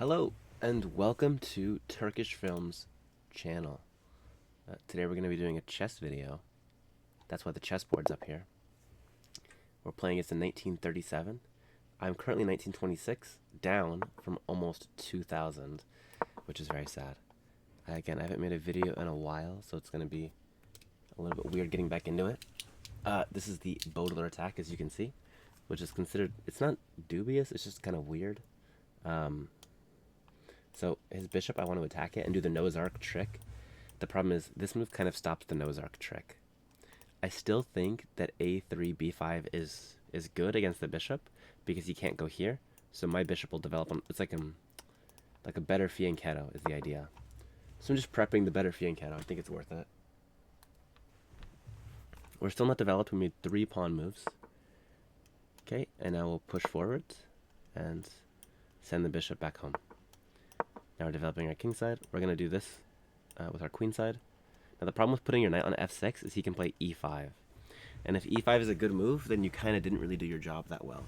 Hello, and welcome to Turkish Films channel. Today we're going to be doing a chess video. That's why the chessboard's up here. We're playing it in 1937. I'm currently 1926, down from almost 2000, which is very sad. Again, I haven't made a video in a while, so it's going to be a little bit weird getting back into it. This is the Bowdler attack, as you can see, which is considered, it's not dubious, it's just kind of weird. So his bishop, I want to attack it and do the Noah's Ark trick. The problem is this move kind of stops the Noah's Ark trick. I still think that a3, b5 is good against the bishop because he can't go here. So my bishop will develop on, it's like a better fianchetto is the idea. So I'm just prepping the better fianchetto. I think it's worth it. We're still not developed. We made 3 pawn moves. Okay, and now we'll push forward and send the bishop back home. Now we're developing our king side. We're going to do this with our queen side. Now the problem with putting your knight on f6 is he can play e5. And if e5 is a good move, then you kind of didn't really do your job that well.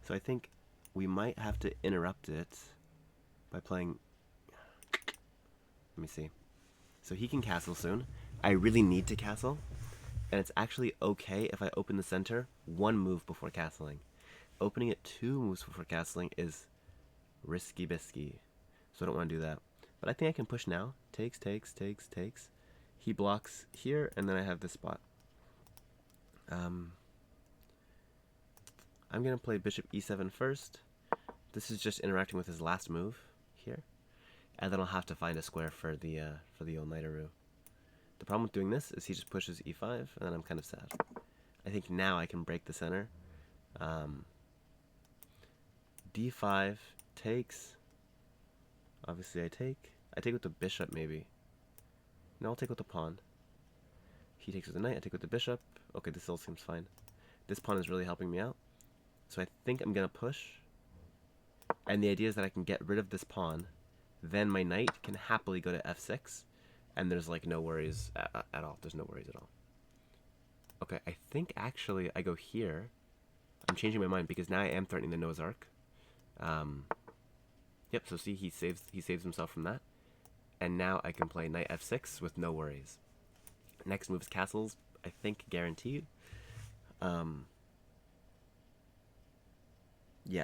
So I think we might have to interrupt it by playing... Let me see. So he can castle soon. I really need to castle. And it's actually okay if I open the center 1 move before castling. Opening it 2 moves before castling is risky bisky. So I don't want to do that. But I think I can push now. Takes. He blocks here, and then I have this spot. I'm going to play bishop e7 first. This is just interacting with his last move here. And then I'll have to find a square for the old knightaroo. The problem with doing this is he just pushes e5, and then I'm kind of sad. I think now I can break the center. d5 takes. Obviously I take with the bishop maybe. No, I'll take with the pawn. He takes with the knight, I take with the bishop. Okay, this all seems fine. This pawn is really helping me out. So I think I'm going to push. And the idea is that I can get rid of this pawn. Then my knight can happily go to f6. And there's like no worries at all. There's no worries at all. Okay, I think actually I go here. I'm changing my mind because now I am threatening the Noah's Ark. Yep, so see, he saves himself from that. And now I can play knight f6 with no worries. Next move is castles, I think guaranteed. Yeah,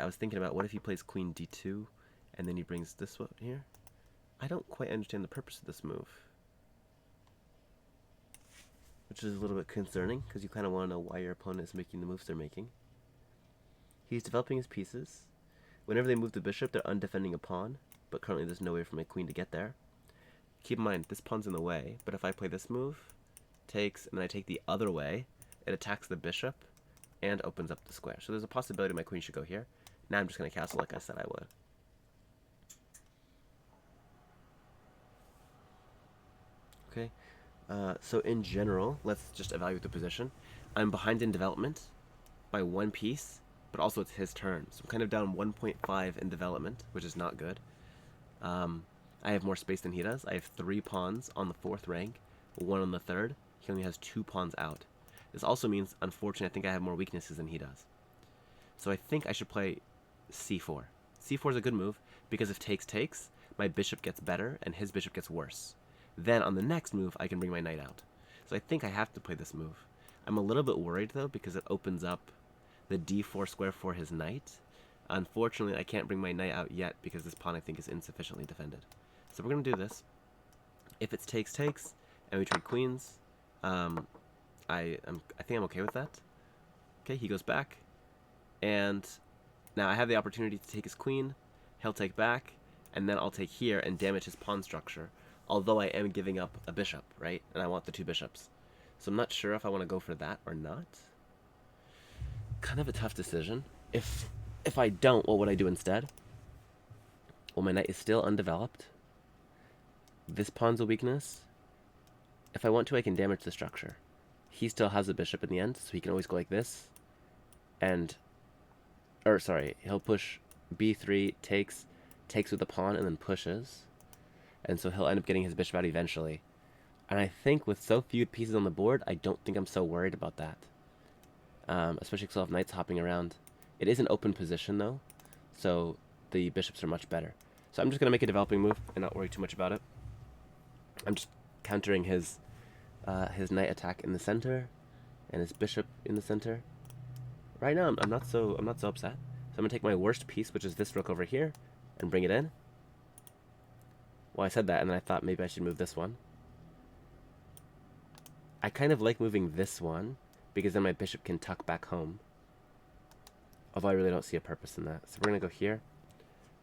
I was thinking about what if he plays queen d2 and then he brings this one here. I don't quite understand the purpose of this move. Which is a little bit concerning because you kind of want to know why your opponent is making the moves they're making. He's developing his pieces. Whenever they move the bishop, they're undefending a pawn, but currently there's no way for my queen to get there. Keep in mind, this pawn's in the way, but if I play this move, takes, and then I take the other way, it attacks the bishop and opens up the square. So there's a possibility my queen should go here. Now I'm just going to castle like I said I would. Okay, so in general, let's just evaluate the position. I'm behind in development by 1 piece. But also it's his turn. So I'm kind of down 1.5 in development, which is not good. I have more space than he does. I have 3 pawns on the 4th rank, 1 on the 3rd. He only has 2 pawns out. This also means, unfortunately, I think I have more weaknesses than he does. So I think I should play c4. c4 is a good move, because if takes, my bishop gets better, and his bishop gets worse. Then on the next move, I can bring my knight out. So I think I have to play this move. I'm a little bit worried, though, because it opens up the d4 square for his knight. Unfortunately, I can't bring my knight out yet because this pawn I think is insufficiently defended. So we're going to do this. If it's takes, and we trade queens, I think I'm okay with that. Okay, he goes back. And now I have the opportunity to take his queen. He'll take back, and then I'll take here and damage his pawn structure. Although I am giving up a bishop, right? And I want the 2 bishops. So I'm not sure if I want to go for that or not. Kind of a tough decision. If I don't, what would I do instead? Well, my knight is still undeveloped. This pawn's a weakness. If I want to, I can damage the structure. He still has a bishop in the end, so he can always go like this. And, he'll push b3, takes with the pawn, and then pushes. And so he'll end up getting his bishop out eventually. And I think with so few pieces on the board, I don't think I'm so worried about that. Especially because I'll have knights hopping around. It is an open position, though, so the bishops are much better. So I'm just going to make a developing move and not worry too much about it. I'm just countering his knight attack in the center and his bishop in the center. Right now, I'm not so upset. So I'm gonna take my worst piece, which is this rook over here, and bring it in. Well, I said that, and then I thought maybe I should move this one. I kind of like moving this one because then my bishop can tuck back home. Although I really don't see a purpose in that. So we're gonna go here.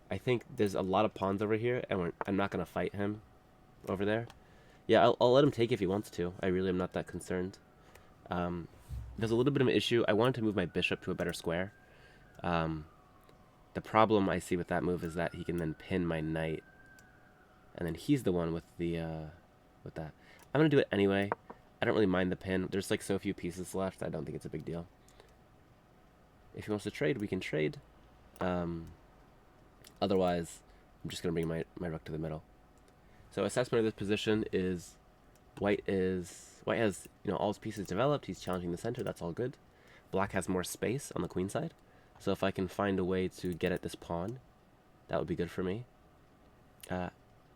I think there's a lot of pawns over here, and I'm not gonna fight him over there. Yeah, I'll let him take if he wants to. I really am not that concerned. There's a little bit of an issue. I wanted to move my bishop to a better square. The problem I see with that move is that he can then pin my knight, and then he's the one with the with that. I'm gonna do it anyway. I don't really mind the pin. There's like so few pieces left. I don't think it's a big deal. If he wants to trade, we can trade. Otherwise, I'm just gonna bring my rook to the middle. So assessment of this position is white has, all his pieces developed. He's challenging the center. That's all good. Black has more space on the queen side. So if I can find a way to get at this pawn, that would be good for me.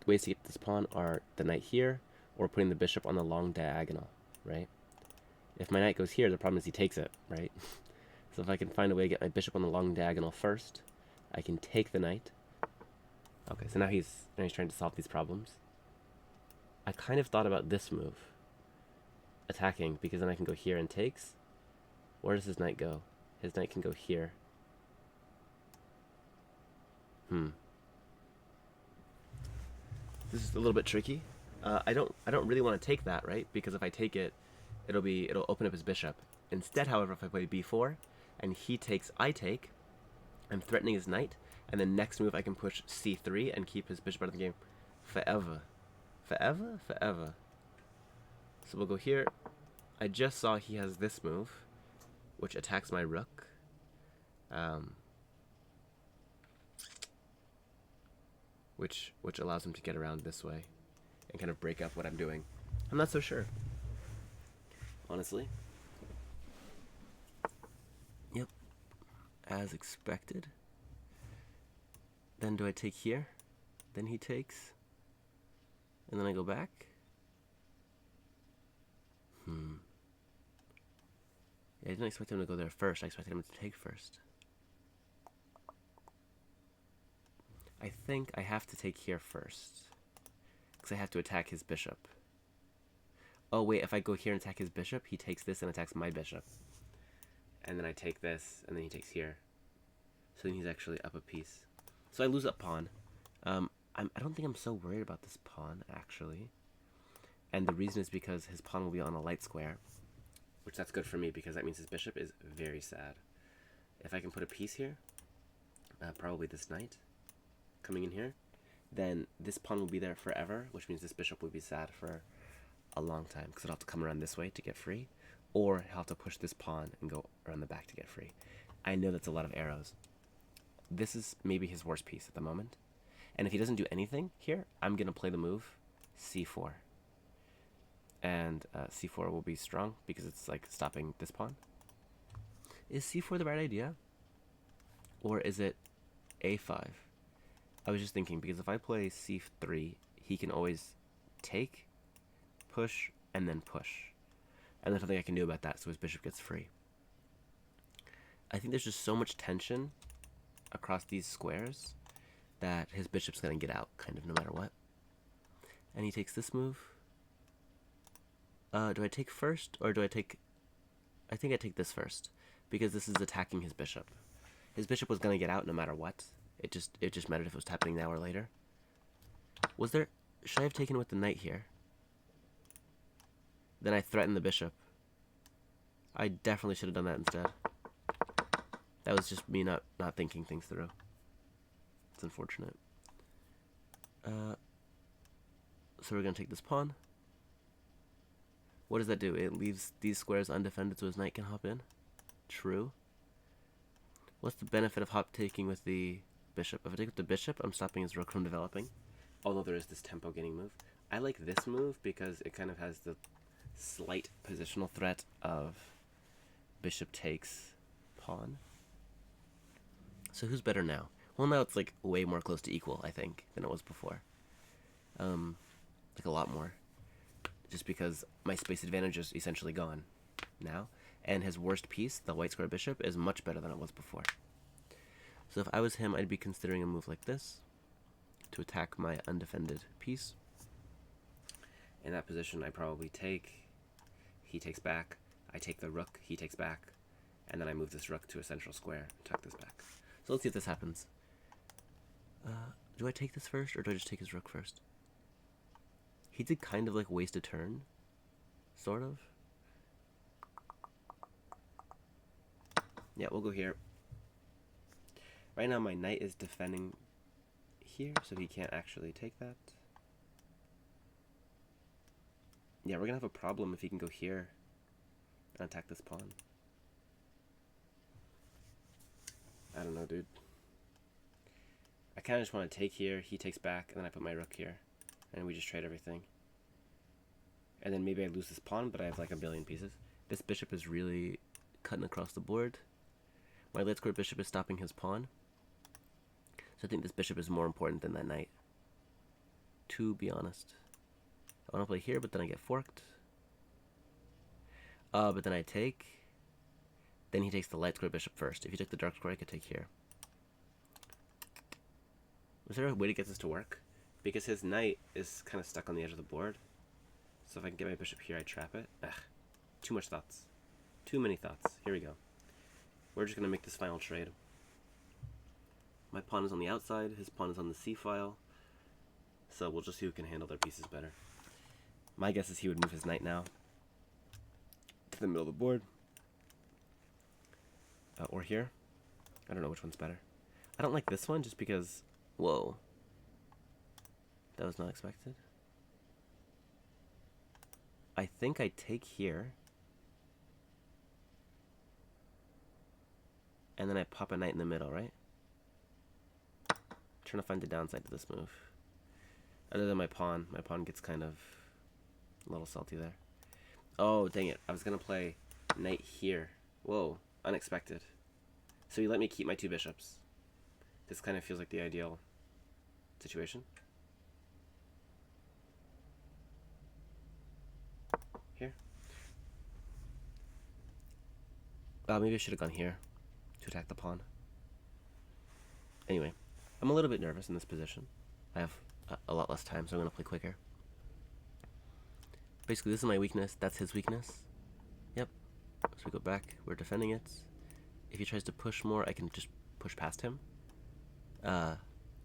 Ways to get this pawn are the knight here, or putting the bishop on the long diagonal, right? If my knight goes here, the problem is he takes it, right? So if I can find a way to get my bishop on the long diagonal first, I can take the knight. Okay, so now he's trying to solve these problems. I kind of thought about this move, attacking, because then I can go here and takes. Where does his knight go? His knight can go here. This is a little bit tricky. I don't really want to take that, right? Because if I take it, it'll open up his bishop. Instead, however, if I play b4 and he takes, I take, I'm threatening his knight, and then next move I can push c3 and keep his bishop out of the game forever. Forever. So we'll go here. I just saw he has this move, which attacks my rook. Which allows him to get around this way and kind of break up what I'm doing. I'm not so sure, honestly. Yep, as expected. Then do I take here? Then he takes. And then I go back. Yeah, I didn't expect him to go there first. I expected him to take first. I think I have to take here first, because I have to attack his bishop. Oh wait, if I go here and attack his bishop, he takes this and attacks my bishop. And then I take this, and then he takes here. So then he's actually up a piece. So I lose that pawn. I don't think I'm so worried about this pawn, actually. And the reason is because his pawn will be on a light square, which that's good for me, because that means his bishop is very sad. If I can put a piece here, probably this knight coming in here, then this pawn will be there forever, which means this bishop will be sad for a long time, because it'll have to come around this way to get free, or he'll have to push this pawn and go around the back to get free. I know that's a lot of arrows. This is maybe his worst piece at the moment. And if he doesn't do anything here, I'm going to play the move c4. And c4 will be strong because it's like stopping this pawn. Is c4 the right idea? Or is it a5? I was just thinking, because if I play c3, he can always take, push, and then push. And there's nothing I can do about that, so his bishop gets free. I think there's just so much tension across these squares that his bishop's going to get out, kind of, no matter what. And he takes this move. Do I take first, or do I take... I think I take this first, because this is attacking his bishop. His bishop was going to get out no matter what. It just mattered if it was happening now or later. Was there... Should I have taken with the knight here? Then I threatened the bishop. I definitely should have done that instead. That was just me not thinking things through. It's unfortunate. So we're going to take this pawn. What does that do? It leaves these squares undefended so his knight can hop in. True. What's the benefit of hop taking with the bishop? If I take with the bishop, I'm stopping his rook from developing. Although there is this tempo gaining move. I like this move because it kind of has the slight positional threat of bishop takes pawn. So who's better now? Well, now it's like way more close to equal, I think, than it was before. Like a lot more. Just because my space advantage is essentially gone now. And his worst piece, the white square bishop, is much better than it was before. So if I was him, I'd be considering a move like this to attack my undefended piece. In that position, I probably take, he takes back, I take the rook, he takes back, and then I move this rook to a central square and tuck this back. So let's see if this happens. Do I take this first, or do I just take his rook first? He did kind of like waste a turn, sort of. Yeah, we'll go here. Right now my knight is defending here, so he can't actually take that. Yeah, we're gonna have a problem if he can go here and attack this pawn. I don't know, dude. I kind of just want to take here, he takes back, and then I put my rook here. And we just trade everything. And then maybe I lose this pawn, but I have like a billion pieces. This bishop is really cutting across the board. My light square bishop is stopping his pawn. So I think this bishop is more important than that knight, to be honest. I want to play here, but then I get forked. But then I take. Then he takes the light square bishop first. If he took the dark square, I could take here. Is there a way to get this to work? Because his knight is kind of stuck on the edge of the board. So if I can get my bishop here, I trap it. Ugh, too much thoughts. Too many thoughts. Here we go. We're just going to make this final trade. My pawn is on the outside, his pawn is on the c-file. So we'll just see who can handle their pieces better. My guess is he would move his knight now to the middle of the board. Or here. I don't know which one's better. I don't like this one just because... Whoa. That was not expected. I think I take here. And then I pop a knight in the middle, right? I'm trying to find the downside to this move. Other than my pawn. My pawn gets kind of a little salty there. Oh, dang it. I was going to play knight here. Whoa. Unexpected. So he let me keep my two bishops. This kind of feels like the ideal situation. Here. Maybe I should have gone here to attack the pawn. Anyway, I'm a little bit nervous in this position. I have a lot less time, so I'm going to play quicker. Basically, this is my weakness. That's his weakness. Yep. So we go back. We're defending it. If he tries to push more, I can just push past him. And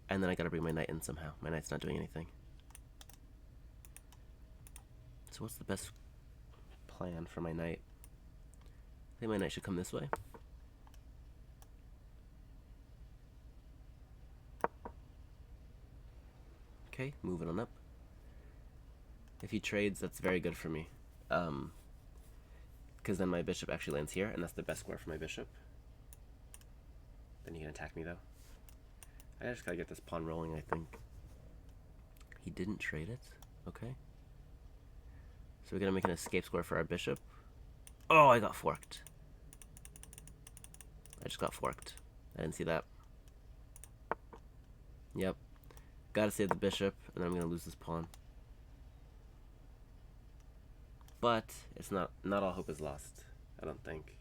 then I gotta bring my knight in somehow. My knight's not doing anything. So what's the best plan for my knight? I think my knight should come this way. Okay, moving on up. If he trades, that's very good for me. Because then my bishop actually lands here, and that's the best square for my bishop. Then he can attack me, though. I just gotta get this pawn rolling, I think. He didn't trade it. Okay. So we're gonna make an escape square for our bishop. Oh, I got forked. I just got forked. I didn't see that. Yep. Gotta save the bishop, and then I'm gonna lose this pawn. But it's not all hope is lost, I don't think.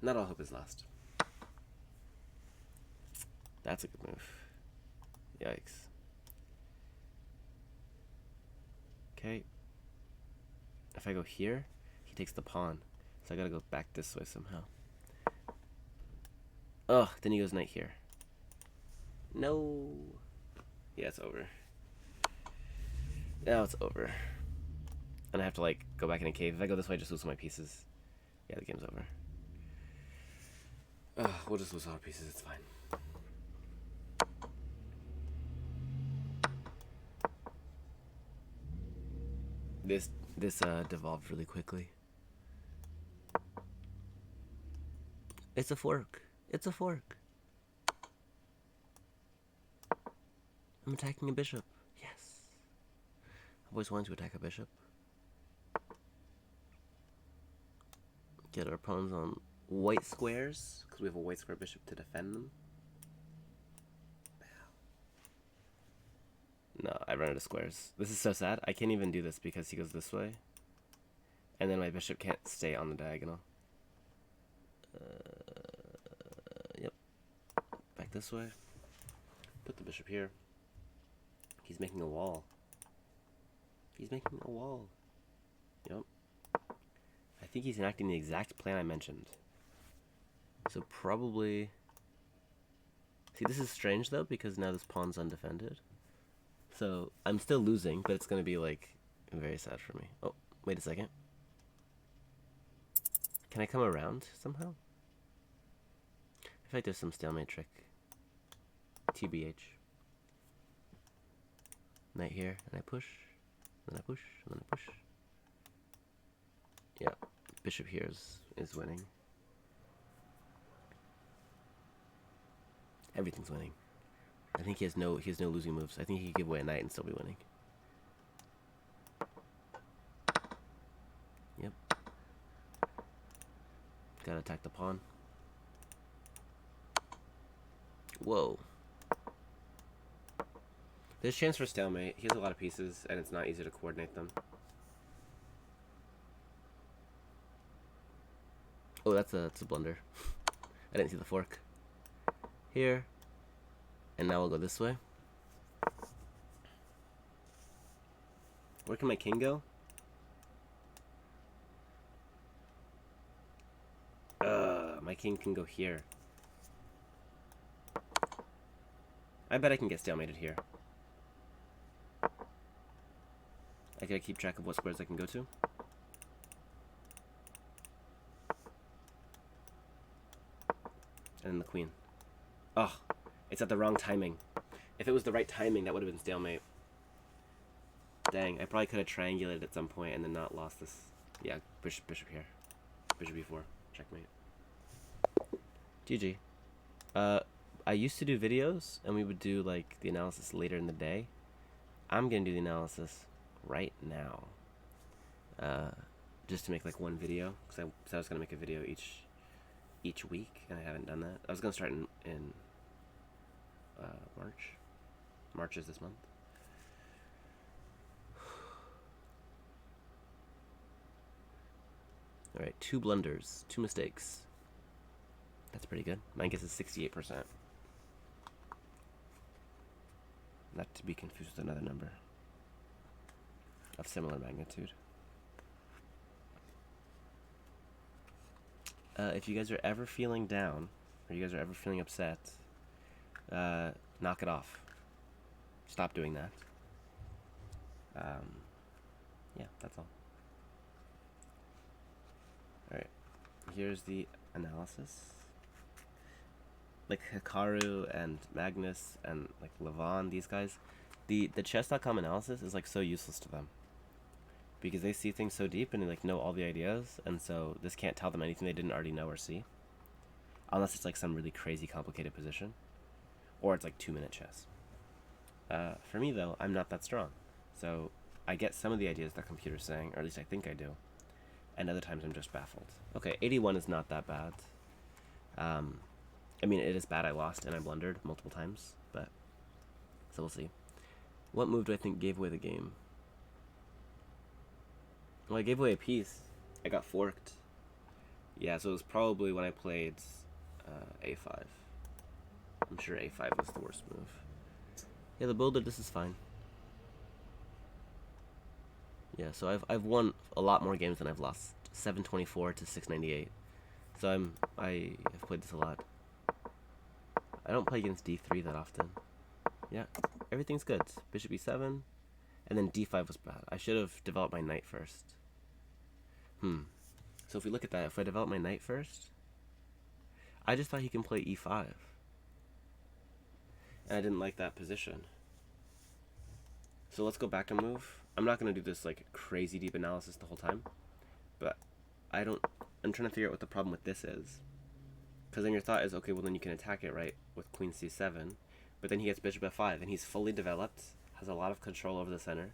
Not all hope is lost. That's a good move. Yikes. Okay. If I go here, he takes the pawn. So I gotta go back this way somehow. Ugh, then he goes knight here. No. Yeah, it's over. Now it's over. And I have to, like, go back in a cave. If I go this way, I just lose all my pieces. Yeah, the game's over. Ugh, we'll just lose all our pieces. It's fine. This devolved really quickly. It's a fork. It's a fork. I'm attacking a bishop. Yes. I've always wanted to attack a bishop. Get our pawns on white squares, because we have a white square bishop to defend them. No, I run out of squares. This is so sad. I can't even do this because he goes this way. And then my bishop can't stay on the diagonal. Yep. Back this way. Put the bishop here. He's making a wall. He's making a wall. Yep. I think he's enacting the exact plan I mentioned. So probably... See, this is strange though, because now this pawn's undefended. So I'm still losing, but it's going to be like very sad for me. Oh, wait a second. Can I come around somehow? I feel like there's some stalemate trick. TBH. Knight here, and I push, and then I push, and then I push. Yeah, bishop here is winning. Everything's winning. I think he has no losing moves. I think he could give away a knight and still be winning. Yep. Gotta attack the pawn. Whoa. There's chance for stalemate. He has a lot of pieces, and it's not easy to coordinate them. Oh, that's a blunder. I didn't see the fork. Here. And now we'll go this way. Where can my king go? My king can go here. I bet I can get stalemated here. I gotta keep track of what squares I can go to. And then the queen. Oh, it's at the wrong timing. If it was the right timing, that would have been stalemate. Dang, I probably could have triangulated at some point and then not lost this. Yeah, bishop here. Bishop e4. Checkmate. GG. I used to do videos, and we would do like the analysis later in the day. I'm gonna do the analysis right now. Just to make like one video, because I was gonna make a video each week, and I haven't done that. I was gonna start in March. March is this month. All right, 2 blunders, 2 mistakes. That's pretty good. Mine gets a 68%. Not to be confused with another number of similar magnitude. If you guys are ever feeling down, or you guys are ever feeling upset, knock it off. Stop doing that. Yeah, that's all. Alright, here's the analysis. Like Hikaru and Magnus and like Levon, these guys, the chess.com analysis is like so useless to them. Because they see things so deep and they like know all the ideas, and so this can't tell them anything they didn't already know or see. Unless it's like some really crazy complicated position. Or it's like 2-minute chess. For me though, I'm not that strong. So I get some of the ideas that computer's saying, or at least I think I do. And other times I'm just baffled. Okay, 81 is not that bad. I mean, it is bad I lost and I blundered multiple times, but... So we'll see. What move do I think gave away the game? Well, I gave away a piece. I got forked. Yeah, so it was probably when I played a5. I'm sure a5 was the worst move. Yeah, the Bowdler, this is fine. Yeah, so I've won a lot more games than I've lost. 724 to 698. So I have played this a lot. I don't play against d3 that often. Yeah, everything's good. Bishop e7, and then d5 was bad. I should have developed my knight first. So if we look at that, if I develop my knight first, I just thought he can play e5. And I didn't like that position. So let's go back a move. I'm not going to do this like crazy deep analysis the whole time, but I'm trying to figure out what the problem with this is. Because then your thought is, okay, well then you can attack it, right, with queen c7, but then he gets bishop f5, and he's fully developed, has a lot of control over the center.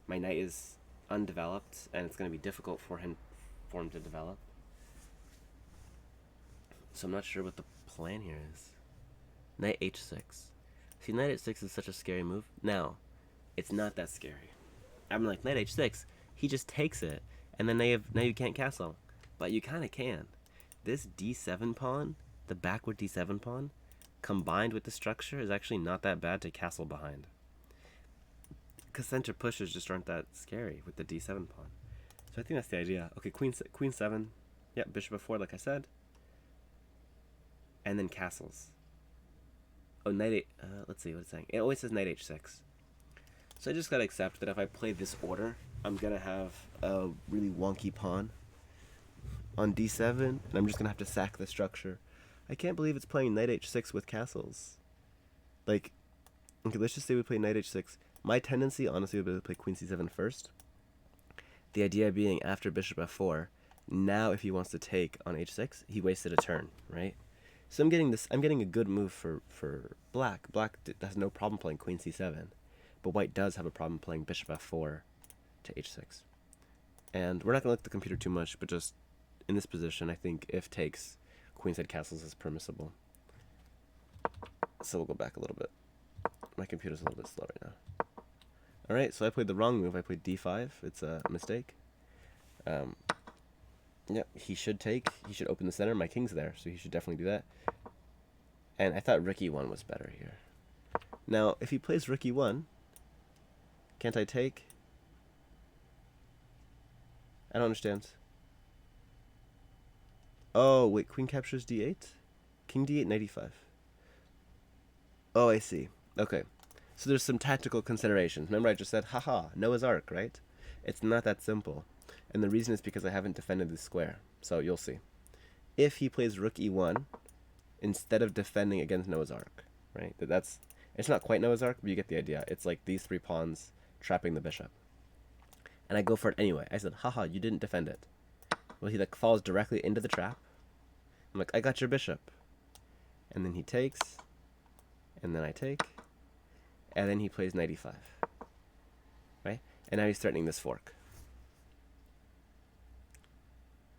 My knight is undeveloped, and it's going to be difficult for him to develop. So I'm not sure what the plan here is. Knight h6. See, knight h6 is such a scary move. Now, It's not that scary. I'm like, knight h6. He just takes it, and then now you can't castle. But you kind of can. This d7 pawn, the backward d7 pawn, combined with the structure is actually not that bad to castle behind. Because center pushes just aren't that scary with the d7 pawn. So I think that's the idea. Okay, queen 7. Yep, bishop f4, like I said. And then castles. Oh, knight 8. Let's see what it's saying. It always says knight h6. So I just gotta accept that if I play this order, I'm gonna have a really wonky pawn on d7, and I'm just gonna have to sack the structure. I can't believe it's playing knight h6 with castles. Like, okay, let's just say we play knight h6. My tendency, honestly, would be to play queen c7 first. The idea being after bishop f4, now if he wants to take on h6, he wasted a turn, right? So I'm getting a good move for black. Black has no problem playing queen c7, but white does have a problem playing bishop f4 to h6. And we're not going to look at the computer too much, but just in this position, I think if takes, queenside castles is permissible. So we'll go back a little bit. My computer's a little bit slow right now. Alright, so I played the wrong move. I played d5. It's a mistake. Yep, he should take. He should open the center. My king's there, so he should definitely do that. And I thought rook e1 was better here. Now, if he plays rook e1, can't I take? I don't understand. Oh, wait, queen captures d8? King d8, knight e5. Oh, I see. Okay. So there's some tactical considerations. Remember I just said, haha, Noah's Ark, right? It's not that simple. And the reason is because I haven't defended this square. So you'll see. If he plays rook e1, instead of defending against Noah's Ark, right? It's not quite Noah's Ark, but you get the idea. It's like these three pawns trapping the bishop. And I go for it anyway. I said, haha, you didn't defend it. Well, he like falls directly into the trap. I'm like, I got your bishop. And then he takes. And then I take. And then he plays knight e5. Right? And now he's threatening this fork.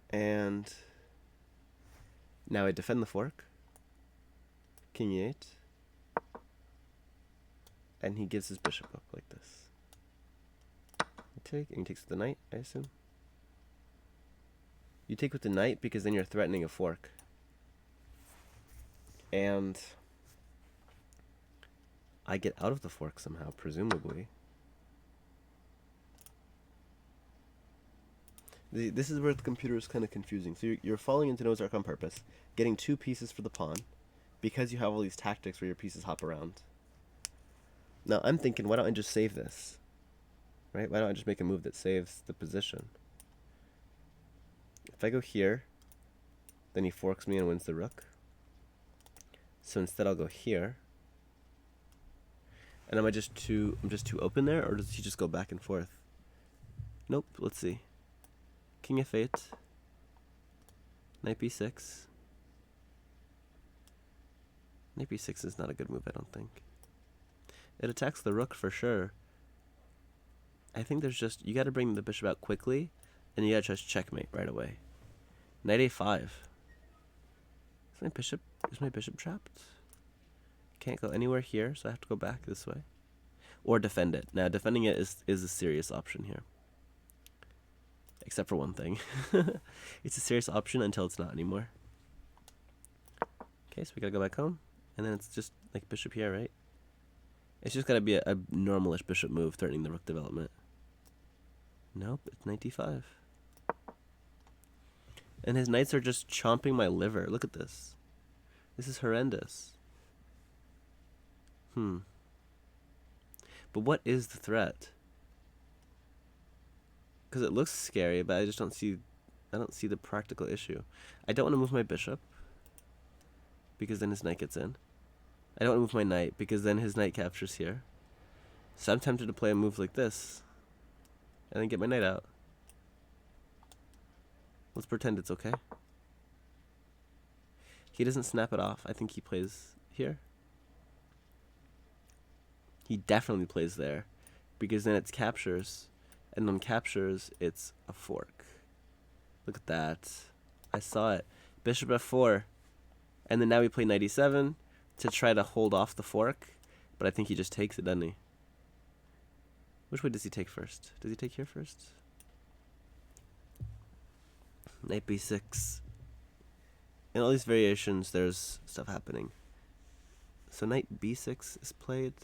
And now I defend the fork. King e8. And he gives his bishop up like this. I take, and he takes with the knight, I assume. You take with the knight because then you're threatening a fork. And I get out of the fork somehow, presumably. This is where the computer is kind of confusing. So you're falling into Noah's Ark on purpose, getting two pieces for the pawn, because you have all these tactics where your pieces hop around. Now I'm thinking, why don't I just save this? Right? Why don't I just make a move that saves the position? If I go here, then he forks me and wins the rook. So instead I'll go here. And I'm just too open there, or does he just go back and forth? Nope, let's see. King f8. Knight b6. Knight b6 is not a good move, I don't think. It attacks the rook for sure. I think there's just, you gotta bring the bishop out quickly, and you gotta just checkmate right away. Knight a5. Is my bishop trapped? Can't go anywhere here, so I have to go back this way. Or defend it. Now, defending it is a serious option here. Except for one thing. It's a serious option until it's not anymore. Okay, so we gotta go back home. And then it's just like bishop here, right? It's just gotta be a normalish bishop move threatening the rook development. Nope, it's knight d5. And his knights are just chomping my liver. Look at this. This is horrendous. But what is the threat? Because it looks scary, but I don't see the practical issue. I don't want to move my bishop, because then his knight gets in. I don't want to move my knight, because then his knight captures here. So I'm tempted to play a move like this, and then get my knight out. Let's pretend it's okay. He doesn't snap it off. I think he plays here. He definitely plays there, because then it's captures, and on captures, it's a fork. Look at that. I saw it. Bishop f4, and then now we play knight e7 to try to hold off the fork, but I think he just takes it, doesn't he? Which way does he take first? Does he take here first? Knight b6. In all these variations, there's stuff happening. So knight b6 is played.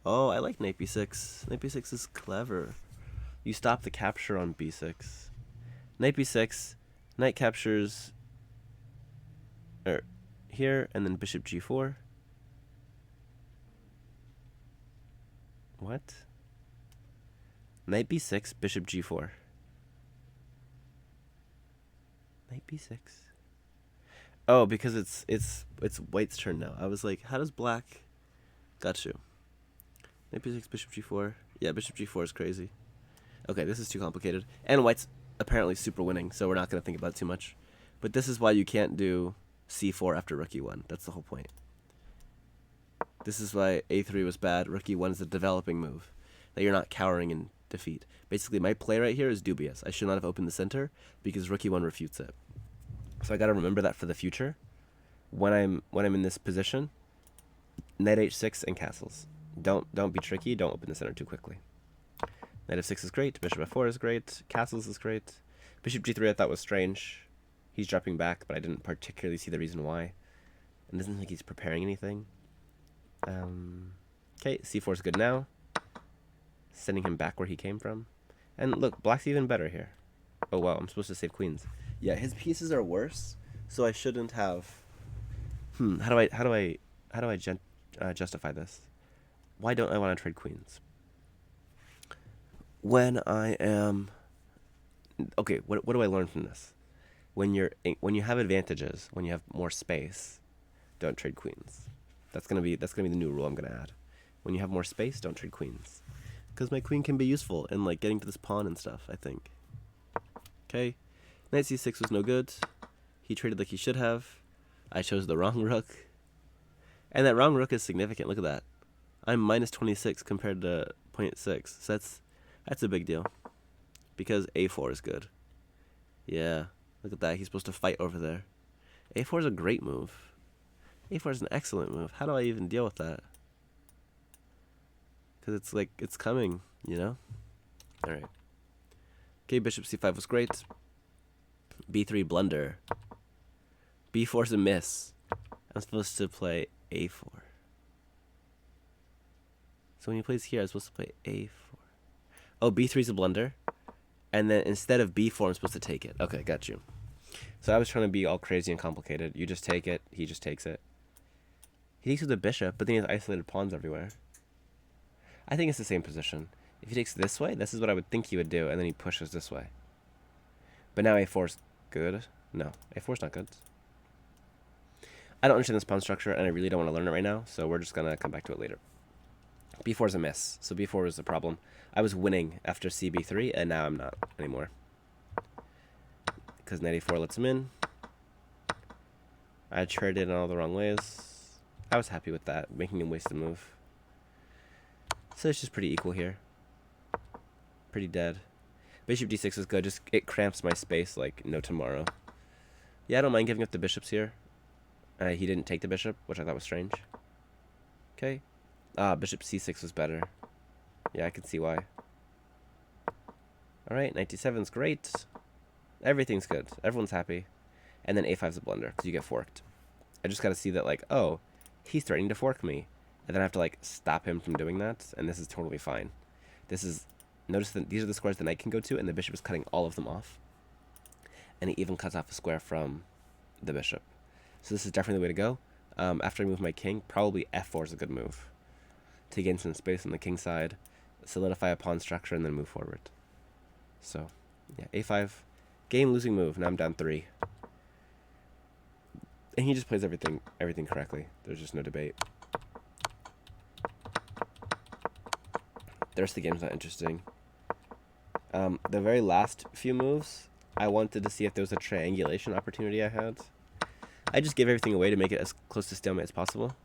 Oh, I like knight b6. Knight b6 is clever. You stop the capture on b6. Knight b6, knight captures here, and then bishop g4. What? Knight b6, bishop g4. Knight b6. Oh, because it's white's turn now. I was like, how does black? Got you. Knight b6, bishop g4. Yeah, bishop g4 is crazy. Okay, this is too complicated. And white's apparently super winning, so we're not going to think about it too much. But this is why you can't do c4 after rook e1. That's the whole point. This is why a3 was bad. Rook e1 is a developing move that you're not cowering in defeat. Basically, my play right here is dubious. I should not have opened the center because rook e1 refutes it. So I got to remember that for the future. When I'm in this position, knight h6 and castles. Don't be tricky. Don't open the center too quickly. Knight f6 is great. Bishop f4 is great. Castles is great. Bishop g3 I thought was strange. He's dropping back, but I didn't particularly see the reason why. And doesn't think he's preparing anything. Okay, c4 is good now. Sending him back where he came from. And look, black's even better here. Oh wow, I'm supposed to save queens. Yeah, his pieces are worse, so I shouldn't have. How do I justify this? Why don't I want to trade queens? When I am okay, what do I learn from this? When you have advantages, when you have more space, don't trade queens. That's gonna be the new rule I'm gonna add. When you have more space, don't trade queens, because my queen can be useful in like getting to this pawn and stuff. I think. Okay, knight c6 was no good. He traded like he should have. I chose the wrong rook, and that wrong rook is significant. Look at that. I'm minus 26 compared to 0.6. So that's a big deal, because a4 is good. Yeah, look at that. He's supposed to fight over there. a4 is a great move. a4 is an excellent move. How do I even deal with that? Because it's like, it's coming, you know? Alright. Okay, bishop c5 was great. b3 blunder. b4 is a miss. I'm supposed to play a4. So when he plays here, I'm supposed to play a4. Oh, b3 is a blunder. And then instead of b4, I'm supposed to take it. Okay, got you. So I was trying to be all crazy and complicated. You just take it. He just takes it. He takes with the bishop, but then he has isolated pawns everywhere. I think it's the same position. If he takes this way, this is what I would think he would do, and then he pushes this way. But now a4 is good. No, a4 is not good. I don't understand this pawn structure, and I really don't want to learn it right now, so we're just going to come back to it later. b4 is a miss, so b4 is the problem. I was winning after cb3, and now I'm not anymore. Because knight a4 lets him in. I traded in all the wrong ways. I was happy with that, making him waste a move. So it's just pretty equal here. Pretty dead. Bishop d6 is good, just it cramps my space like no tomorrow. Yeah, I don't mind giving up the bishops here. He didn't take the bishop, which I thought was strange. Okay. Bishop c6 was better. Yeah, I can see why. Alright, knight d7 is great. Everything's good. Everyone's happy. And then a5 is a blunder, because you get forked. I just got to see that, like, oh, he's threatening to fork me. And then I have to, like, stop him from doing that, and this is totally fine. This is, notice that these are the squares the knight can go to, and the bishop is cutting all of them off. And he even cuts off a square from the bishop. So this is definitely the way to go. After I move my king, probably f4 is a good move. To gain some space on the king side, solidify a pawn structure, and then move forward. So, yeah, a5. Game losing move. Now I'm down 3. And he just plays everything correctly. There's just no debate. The rest of the game's not interesting. The very last few moves, I wanted to see if there was a triangulation opportunity I had. I just gave everything away to make it as close to stalemate as possible.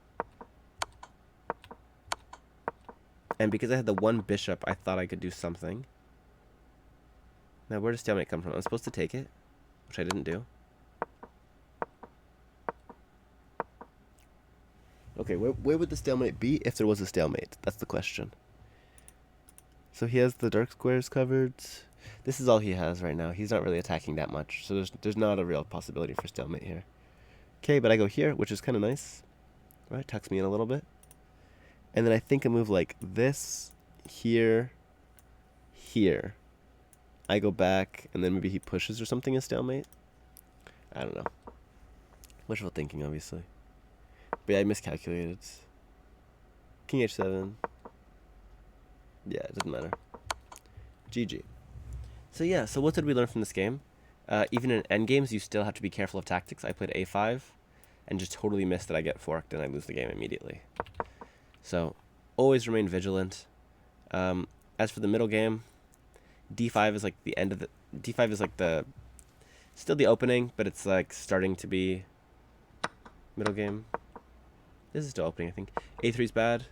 And because I had the one bishop, I thought I could do something. Now, where does stalemate come from? I'm supposed to take it, which I didn't do. Okay, where would the stalemate be if there was a stalemate? That's the question. So he has the dark squares covered. This is all he has right now. He's not really attacking that much, so there's not a real possibility for stalemate here. Okay, but I go here, which is kind of nice. Right, tucks me in a little bit. And then I think a move like this, here, here. I go back, and then maybe he pushes or something as stalemate. I don't know. Wishful thinking, obviously. But yeah, I miscalculated. King h7. Yeah, it doesn't matter. GG. So yeah, so what did we learn from this game? Even in endgames, you still have to be careful of tactics. I played a5 and just totally missed that I get forked and I lose the game immediately. So always remain vigilant. As for the middle game, d5 is like the end of the... d5 is like the... still the opening, but it's like starting to be middle game. This is still opening, I think. a3 is bad.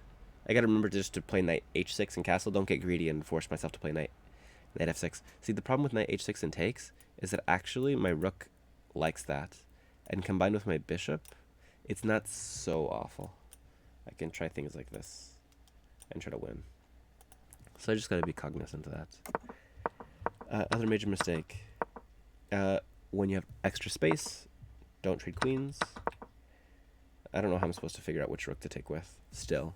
I gotta remember just to play knight h6 and castle. Don't get greedy and force myself to play knight f6. See, the problem with knight h6 and takes is that actually my rook likes that. And combined with my bishop, it's not so awful. I can try things like this and try to win. So I just gotta be cognizant of that. Other major mistake. When you have extra space, don't trade queens. I don't know how I'm supposed to figure out which rook to take with still.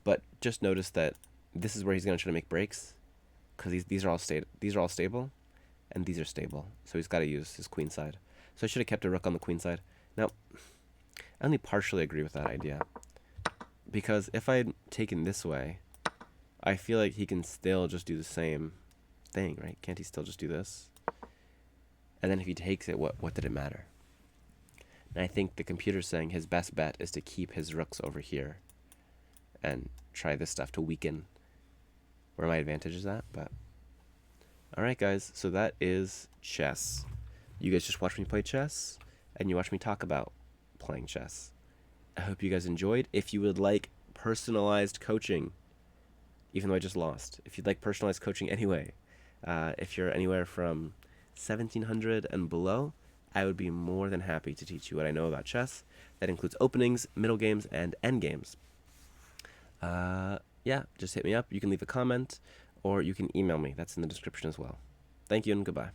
But just notice that this is where he's going to try to make breaks, because these are all stable, and these are stable. So he's got to use his queen side. So I should have kept a rook on the queen side. Now, I only partially agree with that idea, because if I had taken this way, I feel like he can still just do the same thing, right? Can't he still just do this? And then if he takes it, what did it matter? And I think the computer's saying his best bet is to keep his rooks over here and try this stuff to weaken where my advantage is at. But alright guys, so that is chess. You guys just watch me play chess, and you watch me talk about playing chess. I hope you guys enjoyed. If you would like personalized coaching, even though I just lost, if you'd like personalized coaching anyway, if you're anywhere from 1700 and below, I would be more than happy to teach you what I know about chess. That includes openings, middle games, and end games. Yeah, just hit me up. You can leave a comment, or you can email me. That's in the description as well. Thank you, and goodbye.